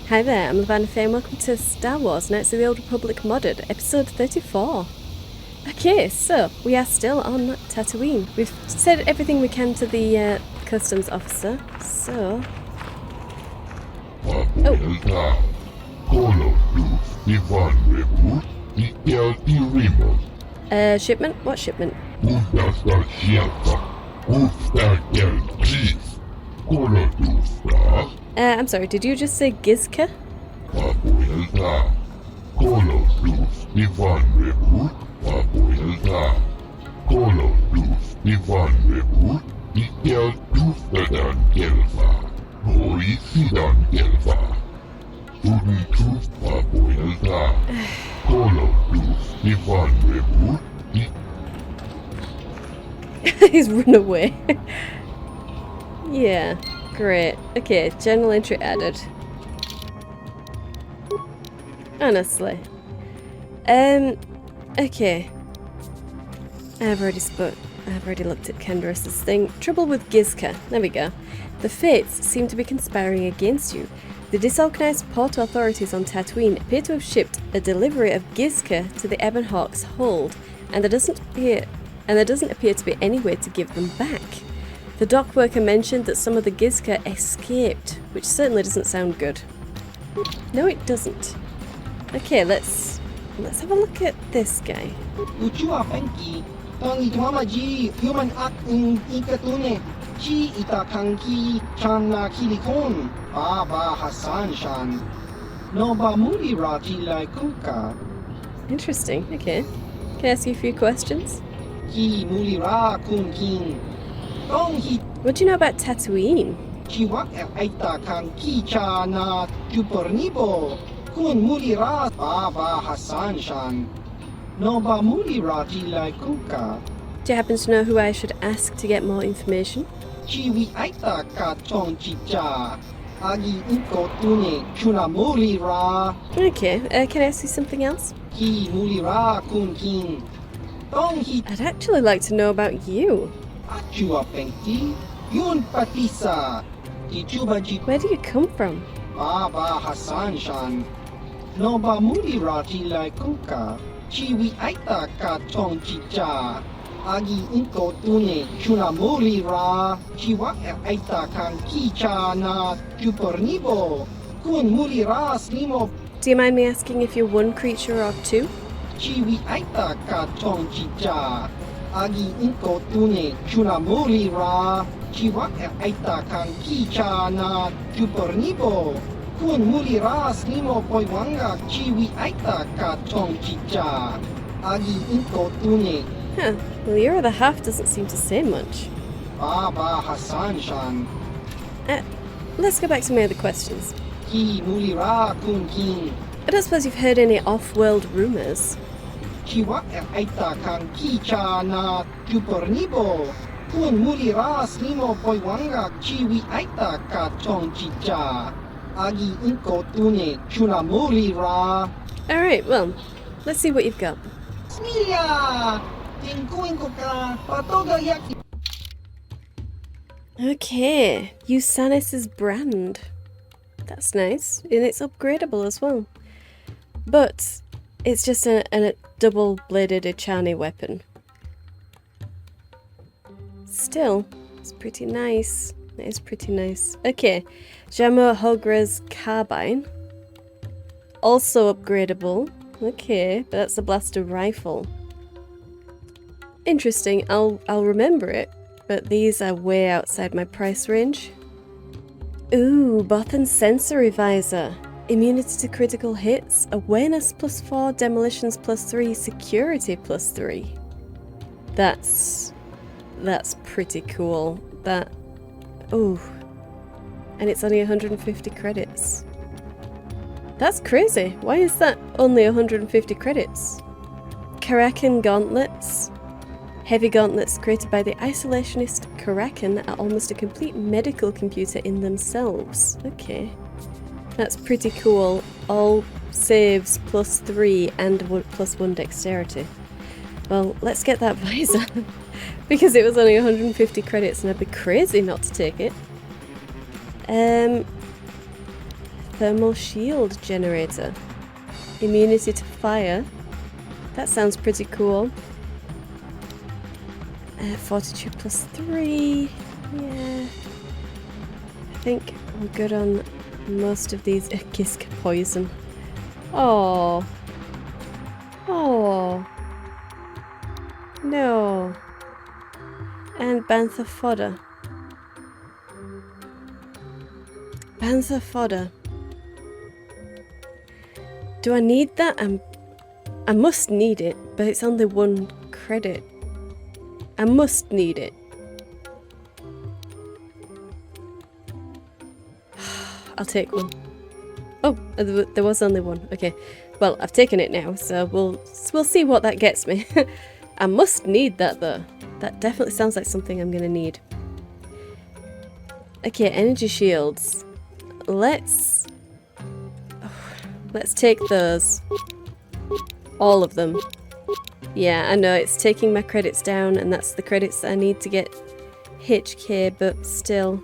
Hi there, I'm Lavana Faye and welcome to Star Wars Knights of the Old Republic Modded, episode 34. Okay, so we are still on Tatooine. We've said everything we can to the customs officer, so... Shipment? What shipment? I'm sorry, did you just say Gizka? He's run away. Yeah, great. Okay, journal entry added. Honestly. Okay. I've already looked at Kendra's thing. Trouble with Gizka. There we go. The Fates seem to be conspiring against you. The disorganized port authorities on Tatooine appear to have shipped a delivery of Gizka to the Ebon Hawk's hold, and there doesn't appear to be any way to give them back. The dock worker mentioned that some of the Gizka escaped, which certainly doesn't sound good. No, it doesn't. Okay, let's have a look at this guy. Interesting, okay. Can I ask you a few questions? What do you know about Tatooine? Do you happen to know who I should ask to get more information? Okay, can I ask you something else? I'd actually like to know about you. Where do you come from? Do you mind me asking if you're one creature or two? Huh, well, your other half doesn't seem to say much. Let's go back to my other questions. I don't suppose you've heard any off-world rumours? Alright, well, let's see what you've got. Okay, Usanis's brand. That's nice, and it's upgradable as well. But it's just a double-bladed Echani weapon. Still, it's pretty nice. It is pretty nice. Okay, Jamo Hogra's carbine. Also upgradable. Okay, but that's a blaster rifle. Interesting, I'll remember it, but these are way outside my price range. Ooh, Bothan's sensory visor. Immunity to critical hits, awareness +4, demolitions +3, security +3. That's pretty cool. Ooh. And it's only 150 credits. That's crazy. Why is that only 150 credits? Karakan gauntlets. Heavy gauntlets created by the isolationist Karakan are almost a complete medical computer in themselves. Okay. That's pretty cool. All saves +3 and +1 dexterity. Well, let's get that visor. Because it was only 150 credits and I'd be crazy not to take it. Thermal shield generator. Immunity to fire. That sounds pretty cool. Fortitude +3. Yeah. I think we're good on most of these. Gizka poison. Oh. Oh. No. And bantha fodder. Bantha fodder. Do I need that? I must need it, but it's only 1 credit. I must need it. I'll take 1. Oh, there was only 1. Okay. Well, I've taken it now, so we'll see what that gets me. I must need that though. That definitely sounds like something I'm gonna need. Okay, energy shields. Let's take those. All of them. Yeah, I know it's taking my credits down, and that's the credits that I need to get HK, but still.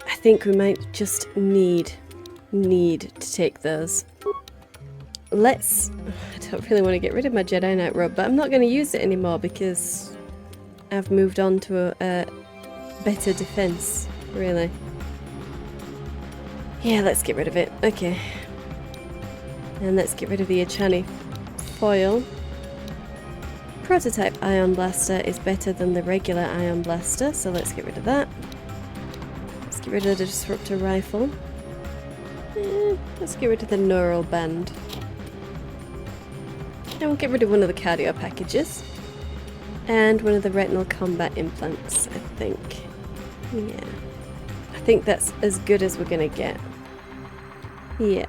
I think we might just need to take those. I don't really want to get rid of my Jedi Knight robe, but I'm not going to use it anymore because I've moved on to a better defense, really. Yeah, let's get rid of it. Okay. And let's get rid of the Achani foil. Prototype Ion Blaster is better than the regular Ion Blaster, so let's get rid of that. Let's get rid of the Disruptor Rifle. Let's get rid of the Neural Band. And we'll get rid of one of the cardio packages. And one of the retinal combat implants, I think. Yeah. I think that's as good as we're gonna get. Yeah.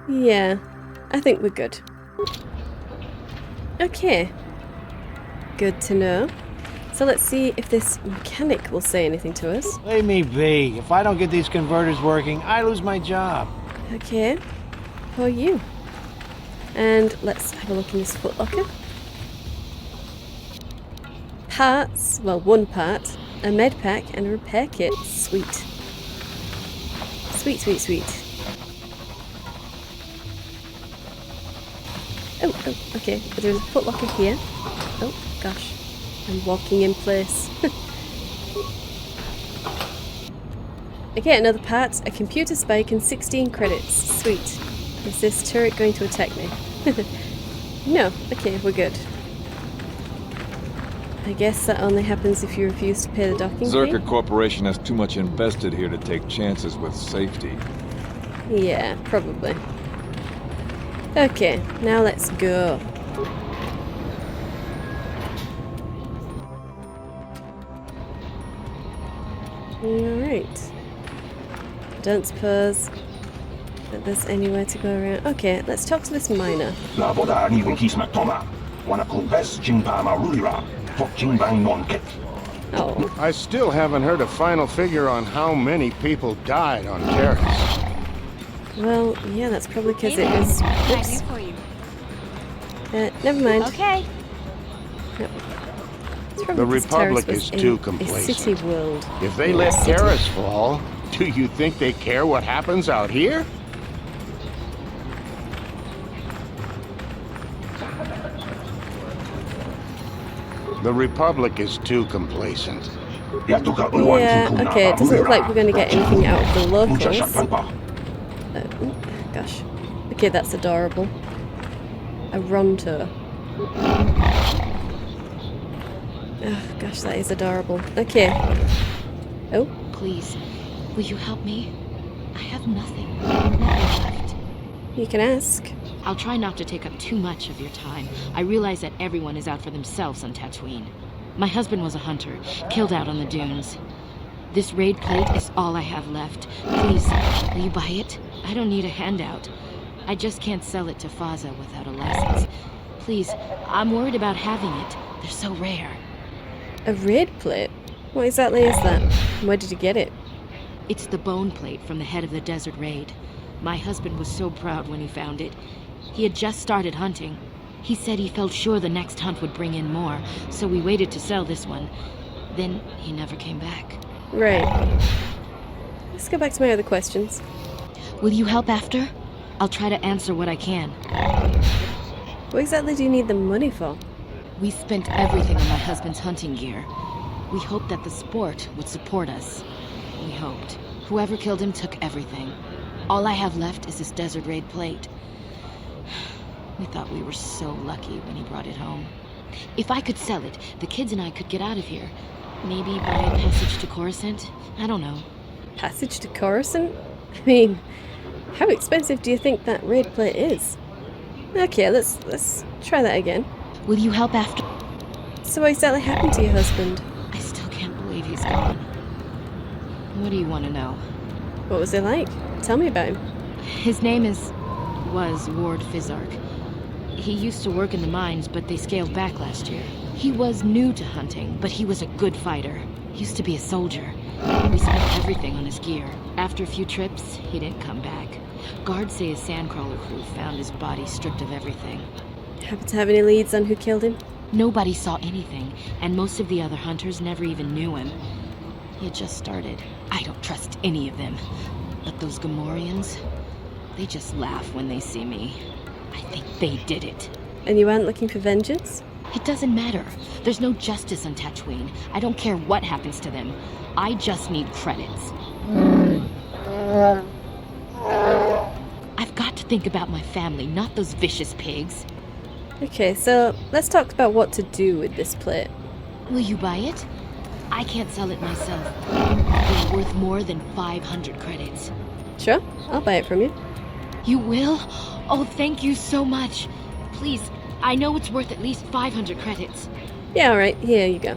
Yeah, I think we're good. Okay. Good to know. So let's see if this mechanic will say anything to us. Leave me be. If I don't get these converters working, I lose my job. Okay. For you. And let's have a look in this footlocker. Parts, well, 1 part, a med pack, and a repair kit. Sweet. Sweet, sweet, sweet. Oh, okay. There's a footlocker here. Oh, gosh. I'm walking in place. Okay, another part, a computer spike and 16 credits. Sweet. Is this turret going to attack me? No. Okay, we're good. I guess that only happens if you refuse to pay the docking fee. Zerka Corporation has too much invested here to take chances with safety. Yeah, probably. Okay, now let's go. Alright. Don't suppose that there's anywhere to go around. Okay, let's talk to this miner. Oh. I still haven't heard a final figure on how many people died on Terrace. Well, yeah, that's probably because it was... Oops. Never mind. Okay. Nope. The The Republic is too complacent. A city world. If they let Terrace fall, do you think they care what happens out here? The Republic is too complacent. Yeah, okay, it doesn't look like we're going to get anything out of the locals. Oh, gosh. Okay, that's adorable. A Ronto. Oh, gosh, that is adorable. Okay. Oh. Please, will you help me? I have nothing left. You can ask. I'll try not to take up too much of your time. I realize that everyone is out for themselves on Tatooine. My husband was a hunter, killed out on the dunes. This raid plate is all I have left. Please, will you buy it? I don't need a handout. I just can't sell it to Faza without a license. Please, I'm worried about having it. They're so rare. A raid plate? What exactly is that? Where did you get it? It's the bone plate from the head of the desert raid. My husband was so proud when he found it. He had just started hunting. He said he felt sure the next hunt would bring in more, so we waited to sell this one. Then he never came back. Right. Let's go back to my other questions. Will you help after? I'll try to answer what I can. What exactly do you need the money for? We spent everything on my husband's hunting gear. We hoped that the sport would support us. We hoped. Whoever killed him took everything. All I have left is this desert raid plate. We thought we were so lucky when he brought it home. If I could sell it, the kids and I could get out of here. Maybe buy a passage to Coruscant? I don't know. Passage to Coruscant? I mean, how expensive do you think that raid plate is? Okay, let's try that again. Will you help after? So what exactly happened to your husband? I still can't believe he's gone. What do you want to know? What was it like? Tell me about him. His name was Ward Fizzark. He used to work in the mines, but they scaled back last year. He was new to hunting, but he was a good fighter. Used to be a soldier. We spent everything on his gear. After a few trips, he didn't come back. Guards say his sandcrawler crew found his body stripped of everything. Happen to have any leads on who killed him? Nobody saw anything, and most of the other hunters never even knew him. He had just started. I don't trust any of them. But those Gamorreans, they just laugh when they see me. I think they did it. And you weren't looking for vengeance? It doesn't matter. There's no justice on Tatooine. I don't care what happens to them. I just need credits. I've got to think about my family, not those vicious pigs. Okay, so let's talk about what to do with this plate. Will you buy it? I can't sell it myself. They're worth more than 500 credits. Sure, I'll buy it from you. You will? Oh, thank you so much. Please, I know it's worth at least 500 credits. Yeah, alright, here you go.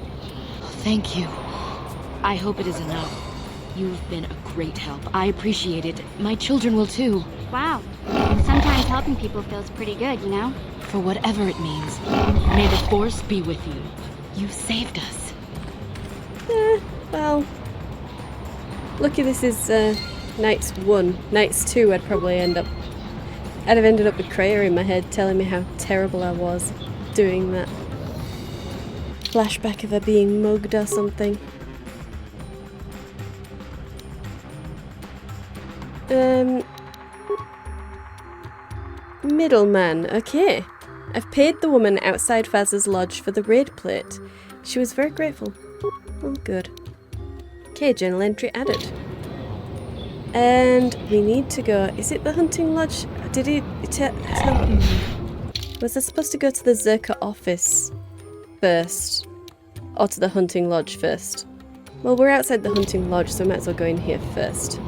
Oh, thank you. I hope it is enough. You've been a great help. I appreciate it. My children will too. Wow. Sometimes helping people feels pretty good, you know? For whatever it means. May the Force be with you. You saved us. Well, lucky this is Nights 1. Nights 2 I'd have ended up with Kreia in my head telling me how terrible I was doing that. Flashback of her being mugged or something. Middleman, okay. I've paid the woman outside Faz's lodge for the raid plate. She was very grateful. Oh, good. Okay, journal entry added. And we need to go... Is it the hunting lodge? Did he tell me? Was I supposed to go to the SWKotOR office first? Or to the hunting lodge first? Well, we're outside the hunting lodge, so I might as well go in here first.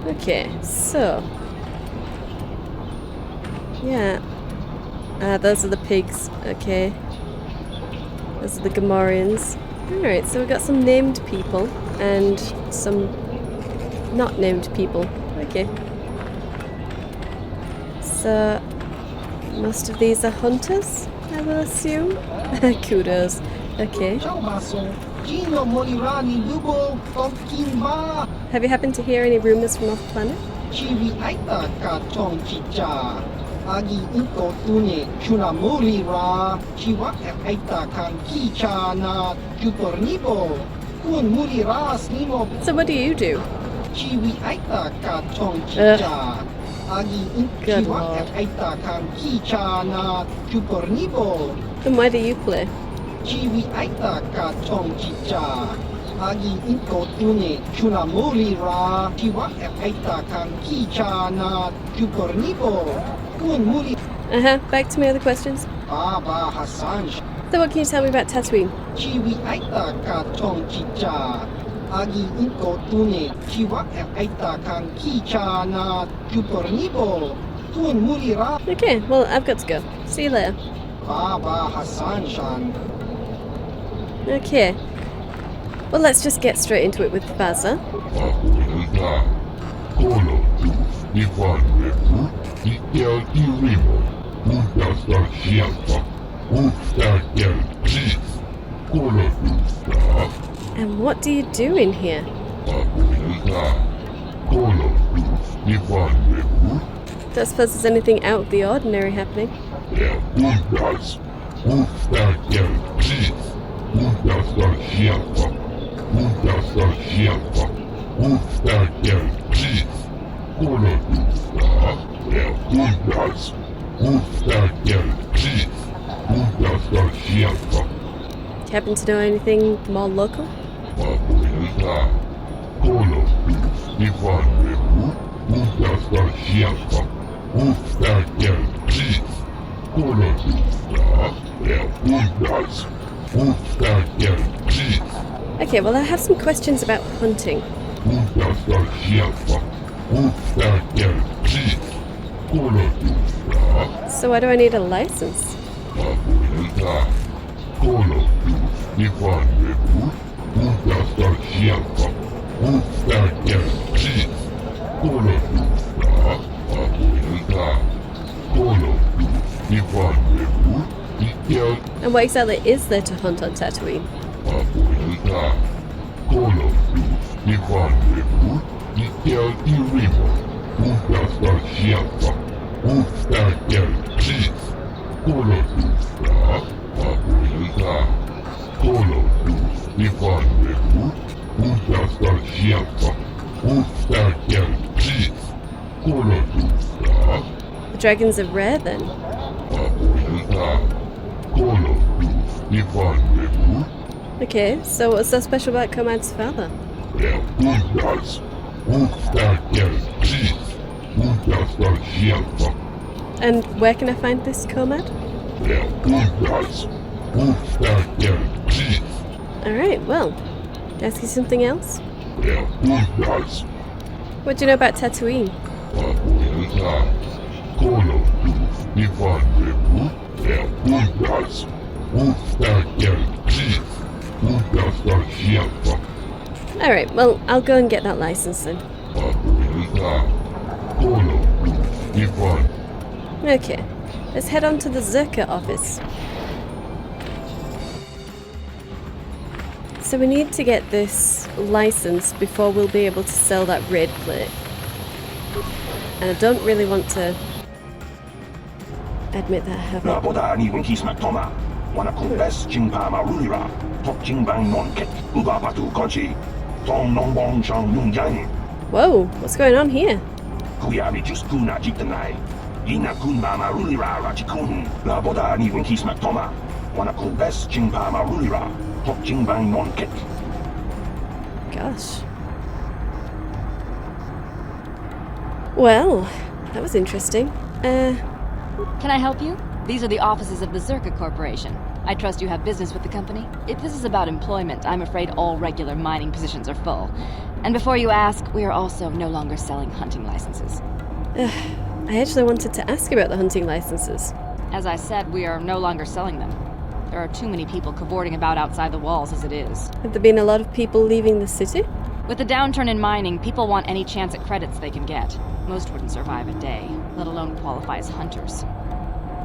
Okay, so... Yeah. Those are the pigs. Okay. Those are the Gamorreans. Alright, so we've got some named people and some not named people. Okay. So, most of these are hunters, I will assume. Kudos. Okay. Have you happened to hear any rumors from off-planet? So what do you do? Good lord. Then why do you play? Back to my other questions. So what can you tell me about Tatooine? Okay, well, I've got to go. See you later. Okay. Well, let's just get straight into it with Faza. And what do you do in here? Don't suppose there's anything out of the ordinary happening. Do you happen to know anything more local? Okay, well I have some questions about hunting. So why do I need a license? And what exactly is there to hunt on Tatooine? The dragons are rare then. Okay, so what's so special about Comad's father? And where can I find this Comad? Alright, well, can I ask you something else? What do you know about Tatooine? Alright, well, I'll go and get that license then. Okay, let's head on to the SWKotOR office. So we need to get this license before we'll be able to sell that raid plate. And I don't really want to admit that I haven't. Whoa, what's going on here? Gosh. Well, that was interesting. Can I help you? These are the offices of the SWKotOR Corporation. I trust you have business with the company. If this is about employment, I'm afraid all regular mining positions are full. And before you ask, we are also no longer selling hunting licenses. I actually wanted to ask about the hunting licenses. As I said, we are no longer selling them. There are too many people cavorting about outside the walls as it is. Have there been a lot of people leaving the city? With the downturn in mining, people want any chance at credits they can get. Most wouldn't survive a day, let alone qualify as hunters.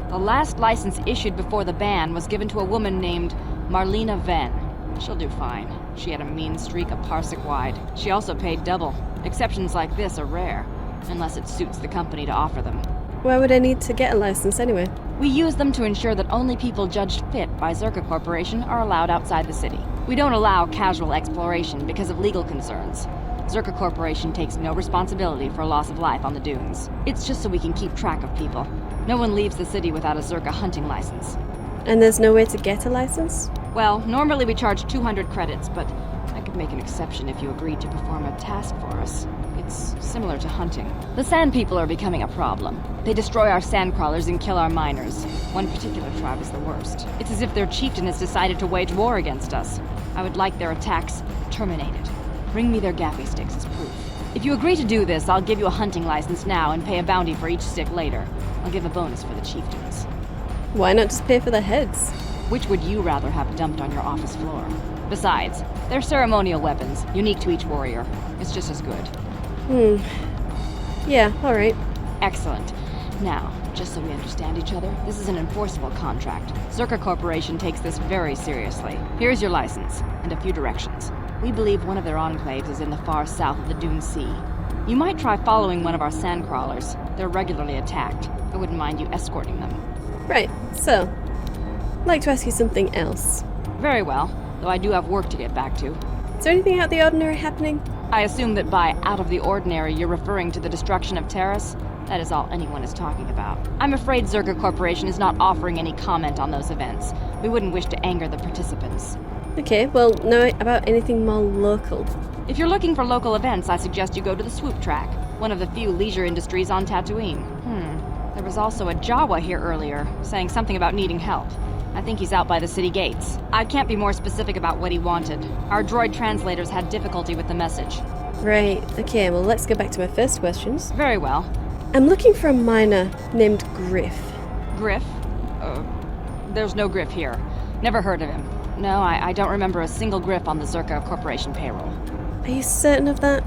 The last license issued before the ban was given to a woman named Marlena Venn. She'll do fine. She had a mean streak a parsec wide. She also paid double. Exceptions like this are rare, unless it suits the company to offer them. Why would I need to get a license anyway? We use them to ensure that only people judged fit by SWKotOR Corporation are allowed outside the city. We don't allow casual exploration because of legal concerns. SWKotOR Corporation takes no responsibility for loss of life on the dunes. It's just so we can keep track of people. No one leaves the city without a SWKotOR hunting license. And there's no way to get a license? Well, normally we charge 200 credits, but I could make an exception if you agreed to perform a task for us. It's similar to hunting. The sand people are becoming a problem. They destroy our sand crawlers and kill our miners. One particular tribe is the worst. It's as if their chieftain has decided to wage war against us. I would like their attacks terminated. Bring me their gaffy sticks as proof. If you agree to do this, I'll give you a hunting license now and pay a bounty for each stick later. I'll give a bonus for the chieftains. Why not just pay for the heads? Which would you rather have dumped on your office floor? Besides, they're ceremonial weapons, unique to each warrior. It's just as good. Yeah, alright. Excellent. Now, just so we understand each other, this is an enforceable contract. SWKotOR Corporation takes this very seriously. Here's your license, and a few directions. We believe one of their enclaves is in the far south of the Dune Sea. You might try following one of our sandcrawlers. They're regularly attacked. I wouldn't mind you escorting them. Right, so, I'd like to ask you something else. Very well, though I do have work to get back to. Is there anything out of the ordinary happening? I assume that by out of the ordinary, you're referring to the destruction of Terrace? That is all anyone is talking about. I'm afraid Zerka Corporation is not offering any comment on those events. We wouldn't wish to anger the participants. Okay, well, know about anything more local? If you're looking for local events, I suggest you go to the Swoop Track, one of the few leisure industries on Tatooine. There was also a Jawa here earlier, saying something about needing help. I think he's out by the city gates. I can't be more specific about what he wanted. Our droid translators had difficulty with the message. Right, okay, well, let's go back to my first questions. Very well. I'm looking for a miner named Griff. Griff? There's no Griff here. Never heard of him. No, I don't remember a single Griff on the Zerka Corporation payroll. Are you certain of that?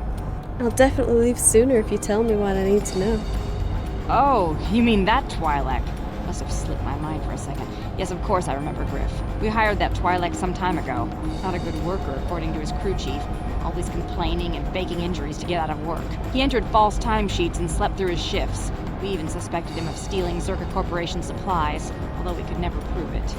I'll definitely leave sooner if you tell me what I need to know. Oh, you mean that Twi'lek? Must have slipped my mind for a second. Yes, of course I remember Griff. We hired that Twi'lek some time ago. Not a good worker, according to his crew chief. Always complaining and faking injuries to get out of work. He entered false timesheets and slept through his shifts. We even suspected him of stealing Zerka Corporation supplies, although we could never prove it.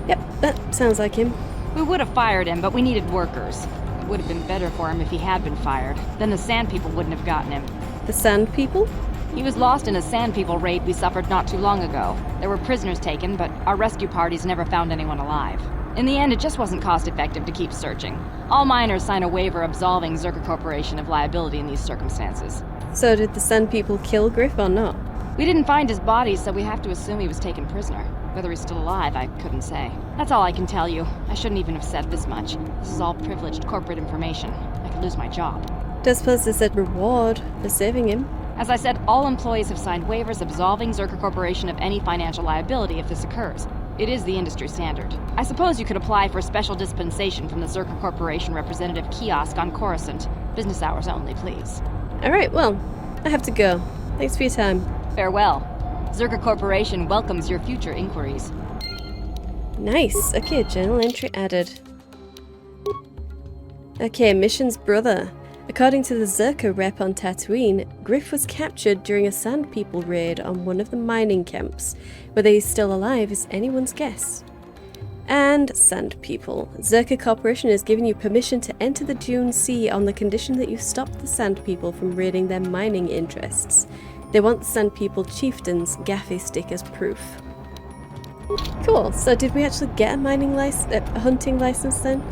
Yep, that sounds like him. We would have fired him, but we needed workers. It would have been better for him if he had been fired. Then the Sand People wouldn't have gotten him. The Sand People? He was lost in a Sand People raid we suffered not too long ago. There were prisoners taken, but our rescue parties never found anyone alive. In the end, it just wasn't cost-effective to keep searching. All miners sign a waiver absolving Zerka Corporation of liability in these circumstances. So did the Sand People kill Griff or not? We didn't find his body, so we have to assume he was taken prisoner. Whether he's still alive, I couldn't say. That's all I can tell you. I shouldn't even have said this much. This is all privileged corporate information. I could lose my job. Don't suppose there's a reward for saving him? As I said, all employees have signed waivers absolving Zerka Corporation of any financial liability if this occurs. It is the industry standard. I suppose you could apply for a special dispensation from the Zerka Corporation representative kiosk on Coruscant. Business hours only, please. Alright, well, I have to go. Thanks for your time. Farewell. Zerka Corporation welcomes your future inquiries. Nice. Okay, journal entry added. Okay, mission's brother. According to the Zerka rep on Tatooine, Griff was captured during a Sand People raid on one of the mining camps. Whether he's still alive is anyone's guess. And Sand People. Zerka Corporation has given you permission to enter the Dune Sea on the condition that you stop the Sand People from raiding their mining interests. They want the Sand People chieftain's gaffy stick as proof. Cool, so did we actually get a hunting license then?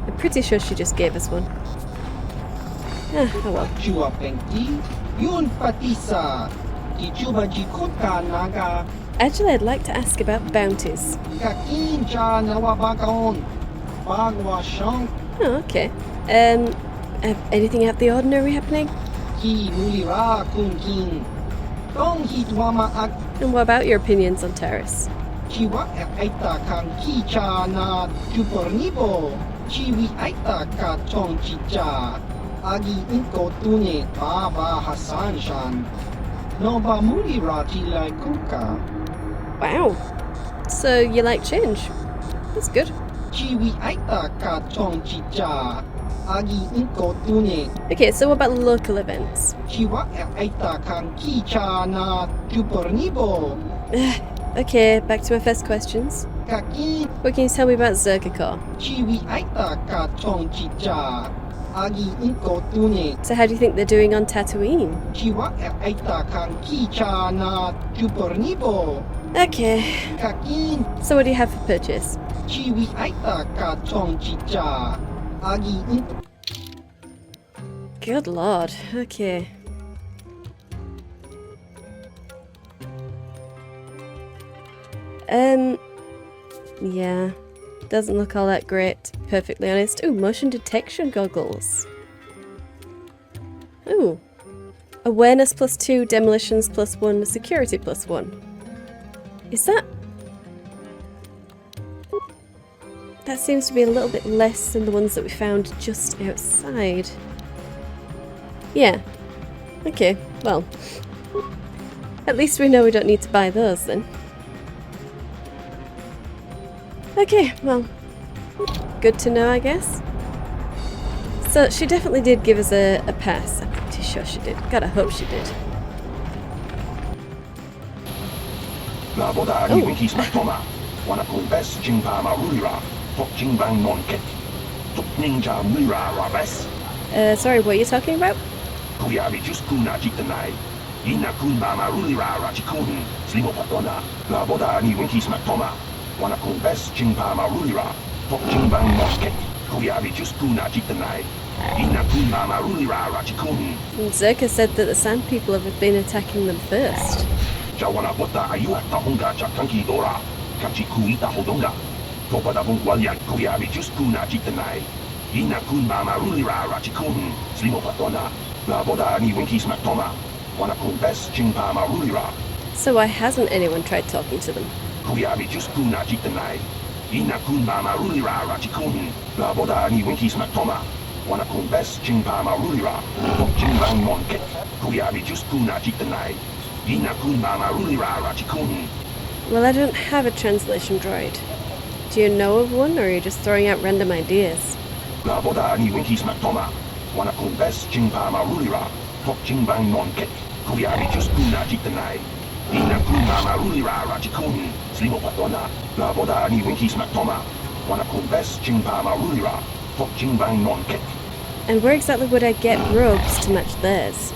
I'm pretty sure she just gave us one. Ah, oh well. Actually, I'd like to ask about bounties. Oh, okay. Anything out of the ordinary happening? And what about your opinions on Terrace? Wow. So you like change. That's good. Okay, so what about local events? Okay, back to my first questions. What can you tell me about SWKotOR? So how do you think they're doing on Tatooine? Okay. So what do you have for purchase? Good lord. Okay. Yeah. Doesn't look all that great, to be perfectly honest. Ooh, motion detection goggles. Ooh. Awareness +2, demolitions +1, security +1. Is that... That seems to be a little bit less than the ones that we found just outside. Yeah. Okay, well. At least we know we don't need to buy those then. Okay, well, good to know, I guess. So she definitely did give us a pass. I'm pretty sure she did. God, I hope she did. Sorry, what are you talking about? Zerka said that the Sand People have been attacking them first. So why hasn't anyone tried talking to them? Well, I don't have a translation droid. Do you know of one, or are you just throwing out random ideas? And where exactly would I get robes to match theirs?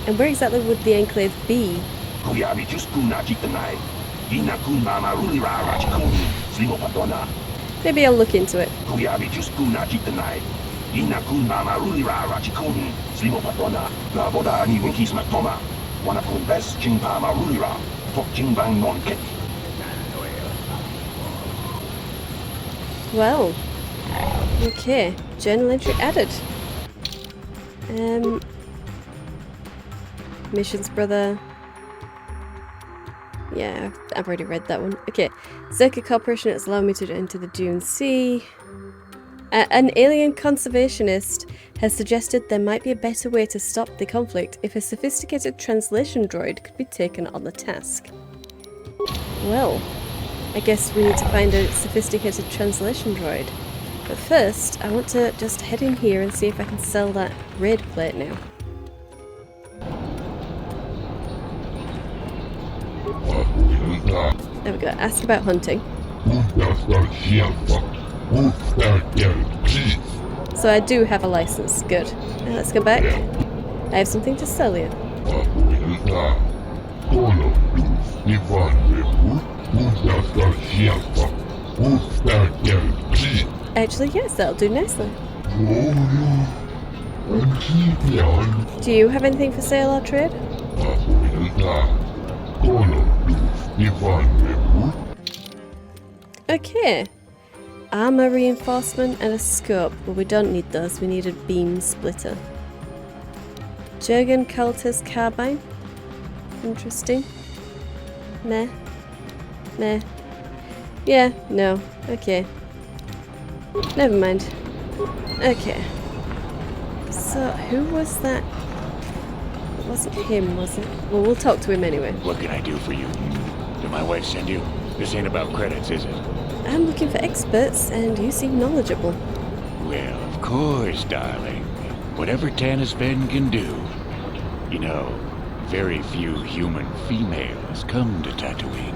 And where exactly would the Enclave be? Maybe I'll look into it. Well, okay, journal entry added. Missions, brother. Yeah, I've already read that one. Okay, Zerka Corporation has allowed me to enter the Dune Sea. An alien conservationist has suggested there might be a better way to stop the conflict if a sophisticated translation droid could be taken on the task. Well, I guess we need to find a sophisticated translation droid. But first, I want to just head in here and see if I can sell that raid plate now. There we go, ask about hunting. So I do have a license, good. Now let's go back. I have something to sell you. Actually, yes, that'll do nicely. Do you have anything for sale or trade? Okay. Armor reinforcement and a scope. Well, we don't need those, we need a beam splitter. Jurgen Cultist carbine. Interesting. Meh. Meh. Yeah, no. Okay. Never mind. Okay. So, who was that? It wasn't him, was it? Well, we'll talk to him anyway. What can I do for you? Did my wife send you? This ain't about credits, is it? I'm looking for experts, and you seem knowledgeable. Well, of course, darling. Whatever Tannis Ben can do. You know, very few human females come to Tatooine.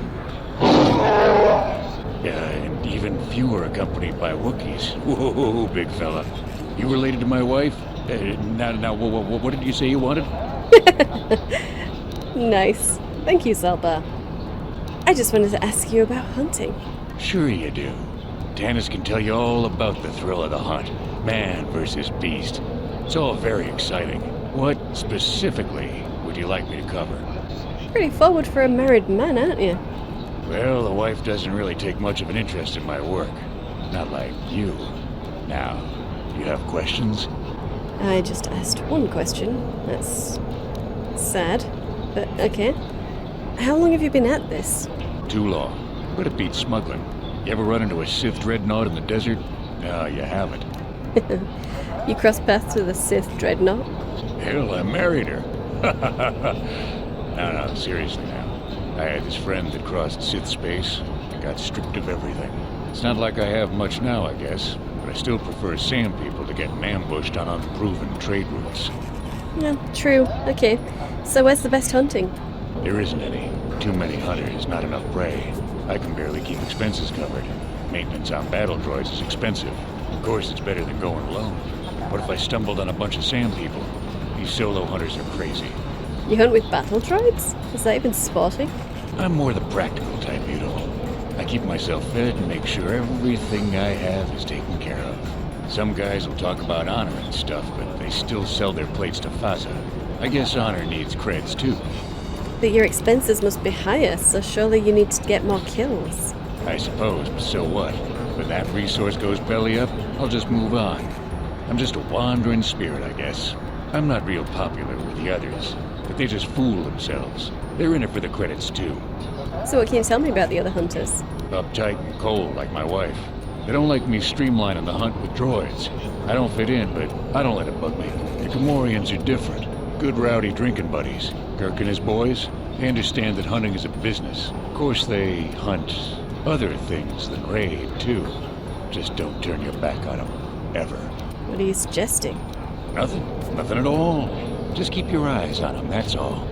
And even fewer accompanied by Wookiees. Whoa, big fella. You related to my wife? Now, what did you say you wanted? Nice. Thank you, Zelba. I just wanted to ask you about hunting. Sure you do. Tannis can tell you all about the thrill of the hunt. Man versus beast. It's all very exciting. What specifically would you like me to cover? Pretty forward for a married man, aren't you? Well, the wife doesn't really take much of an interest in my work. Not like you. Now, you have questions? I just asked one question. That's sad, but okay. How long have you been at this? Too long. But it beats smuggling. You ever run into a Sith dreadnought in the desert? No, you haven't. You crossed paths with a Sith dreadnought? Hell, I married her. No, seriously now. I had this friend that crossed Sith space and got stripped of everything. It's not like I have much now, I guess, but I still prefer sand people to getting ambushed on unproven trade routes. Yeah, true. Okay. So where's the best hunting? There isn't any. Too many hunters, not enough prey. I can barely keep expenses covered. Maintenance on battle droids is expensive. Of course, it's better than going alone. What if I stumbled on a bunch of sand people? These solo hunters are crazy. You hunt with battle droids? Is that even sporty? I'm more the practical type, you know. I keep myself fed and make sure everything I have is taken care of. Some guys will talk about honor and stuff, but they still sell their plates to Faza. I guess honor needs creds too. But your expenses must be higher, so surely you need to get more kills. I suppose, but so what? When that resource goes belly up, I'll just move on. I'm just a wandering spirit, I guess. I'm not real popular with the others, but they just fool themselves. They're in it for the credits too. So what can you tell me about the other hunters? Uptight and cold like my wife. They don't like me streamlining the hunt with droids. I don't fit in, but I don't let it bug me. The Gamorreans are different. Good rowdy drinking buddies. Kirk and his boys, they understand that hunting is a business. Of course they hunt other things than raid, too. Just don't turn your back on them. Ever. What are you suggesting? Nothing. Nothing at all. Just keep your eyes on them, that's all.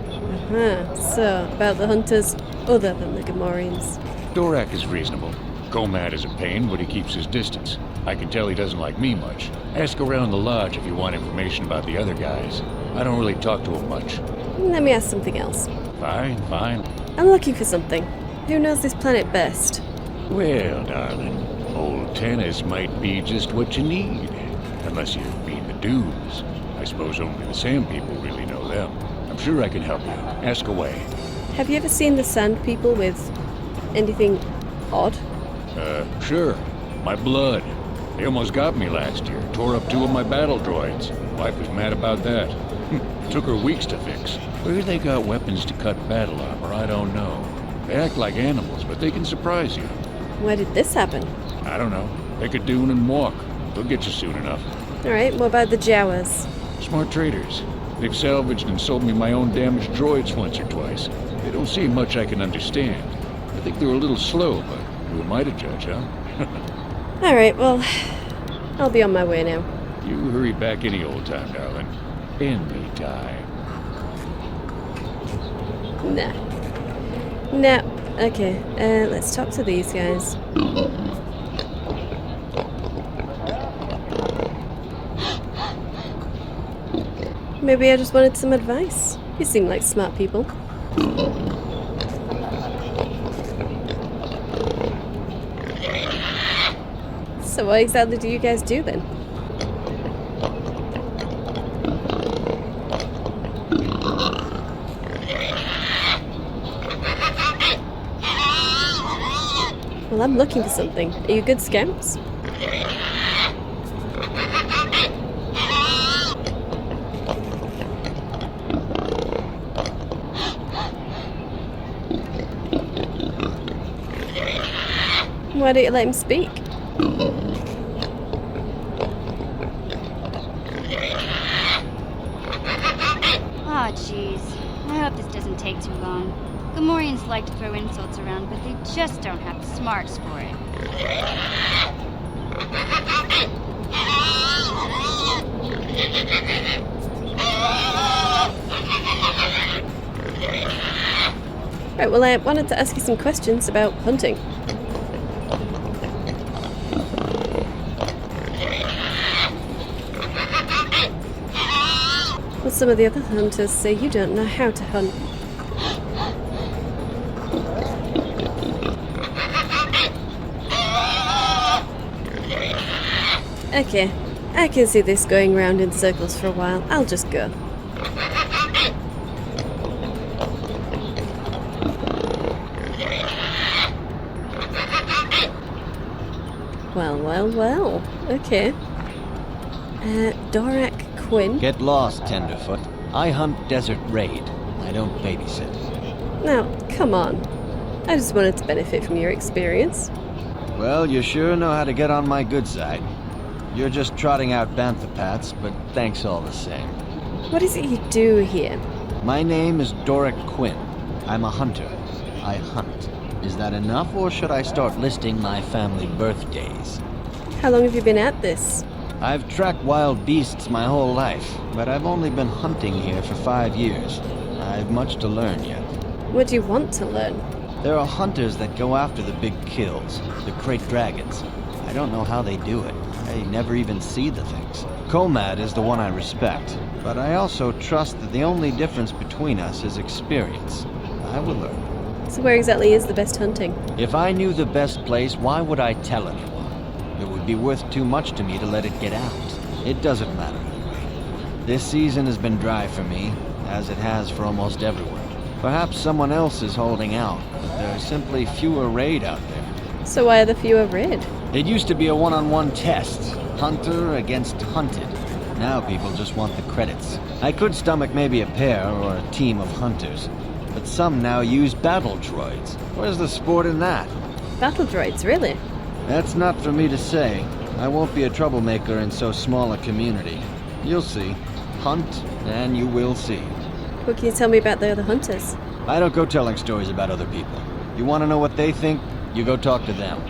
Uh-huh. So, about the hunters other than the Gamorreans. Dorak is reasonable. Komad is a pain, but he keeps his distance. I can tell he doesn't like me much. Ask around the lodge if you want information about the other guys. I don't really talk to him much. Let me ask something else. Fine, fine. I'm looking for something. Who knows this planet best? Well, darling, old Tanis might be just what you need. Unless you've been the dunes. I suppose only the sand people really know them. I'm sure I can help you. Ask away. Have you ever seen the sand people with anything odd? Sure. My blood. They almost got me last year. Tore up 2 of my battle droids. Wife was mad about that. Took her weeks to fix. Where they got weapons to cut battle armor, I don't know. They act like animals, but they can surprise you. Where did this happen? I don't know. Take a dune and walk. They'll get you soon enough. Alright, what about the Jawas? Smart traders. They've salvaged and sold me my own damaged droids once or twice. They don't say much I can understand. I think they're a little slow, but who am I to judge, huh? Alright, well, I'll be on my way now. You hurry back any old time, darling. Any time. Nah. Nah. Okay, let's talk to these guys. Maybe I just wanted some advice. You seem like smart people. So what exactly do you guys do then? Well, I'm looking for something. Are you good scouts? Why don't you let him speak? Aw, jeez. I hope this doesn't take too long. Gamorreans like to throw insults around, but they just don't have the smarts for it. Right, well, I wanted to ask you some questions about hunting. Well, some of the other hunters say you don't know how to hunt. Okay, I can see this going round in circles for a while. I'll just go. Well. Okay. Dorak Quinn. Get lost, Tenderfoot. I hunt Desert Raid. I don't babysit. Now, come on. I just wanted to benefit from your experience. Well, you sure know how to get on my good side. You're just trotting out bantha pats, but thanks all the same. What is it you do here? My name is Dorak Quinn. I'm a hunter. I hunt. Is that enough, or should I start listing my family birthdays? How long have you been at this? I've tracked wild beasts my whole life, but I've only been hunting here for 5 years. I've much to learn yet. What do you want to learn? There are hunters that go after the big kills, the crate dragons. I don't know how they do it. I never even see the things. Komad is the one I respect, but I also trust that the only difference between us is experience. I will learn. So where exactly is the best hunting? If I knew the best place, why would I tell anyone? It would be worth too much to me to let it get out. It doesn't matter anyway. This season has been dry for me, as it has for almost everyone. Perhaps someone else is holding out, but there are simply fewer raid out there. So why are the fewer raid? It used to be a one-on-one test. Hunter against hunted. Now people just want the credits. I could stomach maybe a pair or a team of hunters, but some now use battle droids. Where's the sport in that? Battle droids, really? That's not for me to say. I won't be a troublemaker in so small a community. You'll see. Hunt, and you will see. What can you tell me about the other hunters? I don't go telling stories about other people. You want to know what they think? You go talk to them.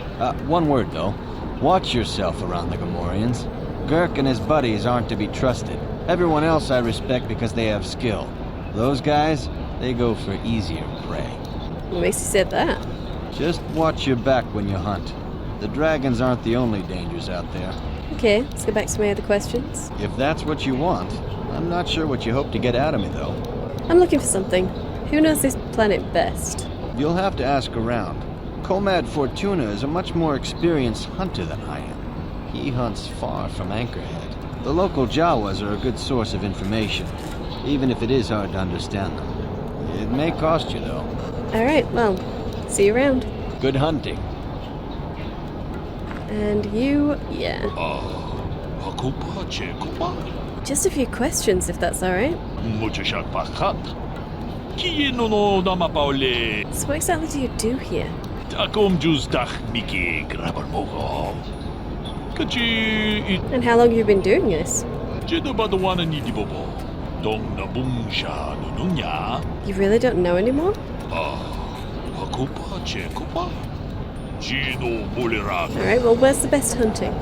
One word, though. Watch yourself around the Gamorreans. Girk and his buddies aren't to be trusted. Everyone else I respect because they have skill. Those guys, they go for easier prey. What makes you say that? Just watch your back when you hunt. The dragons aren't the only dangers out there. Okay, let's go back to my other questions. If that's what you want, I'm not sure what you hope to get out of me, though. I'm looking for something. Who knows this planet best? You'll have to ask around. Komad Fortuna is a much more experienced hunter than I am. He hunts far from Anchorhead. The local Jawas are a good source of information, even if it is hard to understand them. It may cost you, though. Alright, well, see you around. Good hunting. And you, yeah. Just a few questions, if that's alright. So what exactly do you do here? And how long have you been doing this? You really don't know anymore? Alright, well, where's the best hunting?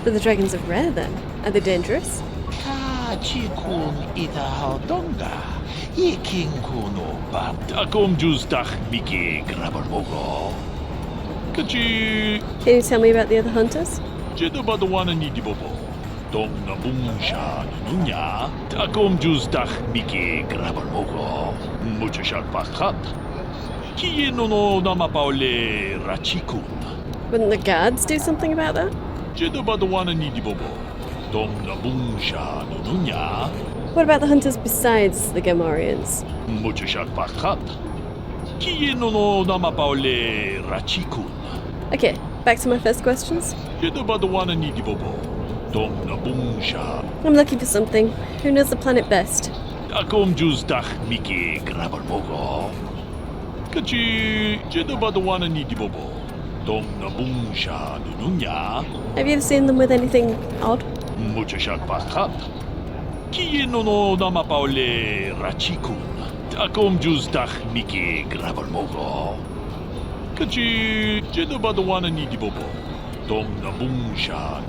But the dragons are rare then. Are they dangerous? Can you tell me about the other hunters? Wouldn't the guards do something about that? What about the hunters besides the Gamorreans? Okay, back to my first questions. I'm looking for something. Who knows the planet best? Have you ever seen them with anything odd?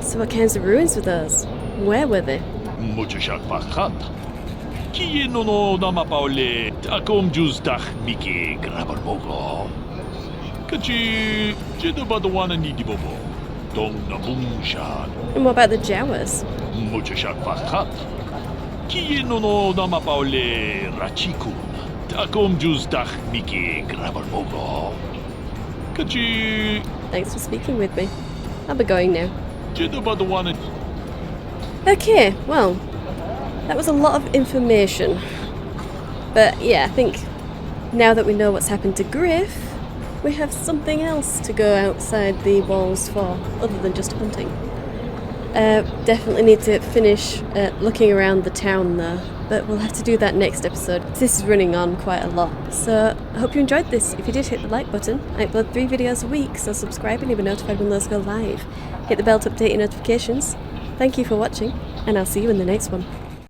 So what kinds of ruins were those? Where were they? And what about the Jawas? Thanks for speaking with me. I'll be going now. Okay, well, that was a lot of information. But yeah, I think now that we know what's happened to Griff, we have something else to go outside the walls for, other than just hunting. Definitely need to finish looking around the town though, but we'll have to do that next episode. This is running on quite a lot. So I hope you enjoyed this. If you did, hit the like button. I upload 3 videos a week, so subscribe and you'll be notified when those go live. Hit the bell to update your notifications. Thank you for watching, and I'll see you in the next one.